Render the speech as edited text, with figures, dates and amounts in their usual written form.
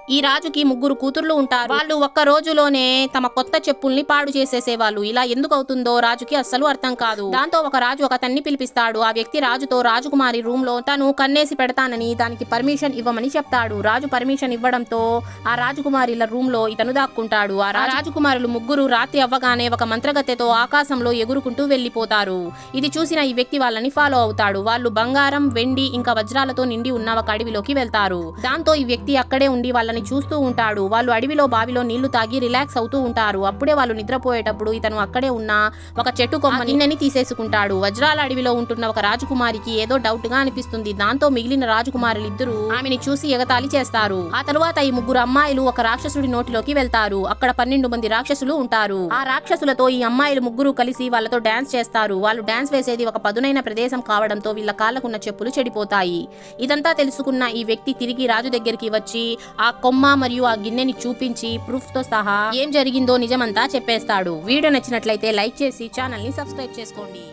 ఈ రాజుకి ముగ్గురు కూతుర్లు ఉంటారు. వాళ్ళు ఒక్క రోజులోనే తమ కొత్త చెప్పుల్ని పాడు చేసేసేవాళ్ళు. ఇలా ఎందుకు అవుతుందో రాజుకి అస్సలు అర్థం కాదు. దాంతో ఒక రాజు ఒక తన్ని పిలిపిస్తాడు. ఆ వ్యక్తి రాజుతో రాజకుమారి రూమ్ లో తను కన్నేసి పెడతానని దానికి పర్మిషన్ ఇవ్వమని చెప్తాడు. రాజు పర్మిషన్ ఇవ్వడంతో ఆ రాజకుమారిల రూమ్ లో ఇతను దాక్కుంటాడు. ఆ రాజకుమారులు ముగ్గురు రాత్రి అవ్వగానే ఒక మంత్రగత్తెతో ఆకాశంలో ఎగురుకుంటూ వెళ్లిపోతారు. ఇది చూసిన ఈ వ్యక్తి వాళ్ళని ఫాలో అవుతాడు. వాళ్ళు బంగారం, వెండి ఇంకా వజ్రాలతో నిండి ఉన్న ఒక అడవిలోకి వెళ్తారు. దాంతో ఈ వ్యక్తి అక్కడే ఉండి వాళ్ళని చూస్తూ ఉంటాడు. వాళ్ళు అడవిలో బావిలో నీళ్లు తాగి రిలాక్స్ అవుతూ ఉంటారు. అప్పుడే వాళ్ళు నిద్రపోయేటప్పుడు ఇతను అక్కడే ఉన్న ఒక చెట్టు కొమ్మ గిన్నెని తీసేసుకుంటాడు. వజ్రాల అడవిలో ఉంటున్న ఒక రాజకుమారికి ఏదో డౌట్ గా అనిపిస్తుంది. దాంతో మిగిలిన రాజకుమారులిద్దరూ ఆమెని చూసి ఎగతాళి చేస్తారు. ఆ తరువాత ఈ ముగ్గురు అమ్మాయిలు ఒక రాక్షసుడి నోటిలోకి వెళ్తారు. అక్కడ 12 మంది రాక్షసులు ఉంటారు. ఆ రాక్షసులతో ఈ అమ్మాయిలు ముగ్గురు కలిసి వాళ్ళతో డాన్స్ చేస్తారు. వాళ్ళు డాన్స్ వేసేది ఒక పదునైన ప్రదేశం కావడంతో వీళ్ళ కాళ్ళకున్న చెప్పులు చెడిపోతాయి. ఇదంతా తెలుసుకున్న ఈ వ్యక్తి తిరిగి రాజు దగ్గరికి వచ్చి ఆ కొమ్మ మరియు ఆ గిన్నెని చూపించి ప్రూఫ్ తో సహా ఏం జరిగిందో నిజమంతా చెప్పేస్తాడు. వీడియో నచ్చినట్లయితే లైక్ చేసి ఛానల్ ని సబ్స్క్రైబ్ చేసుకోండి.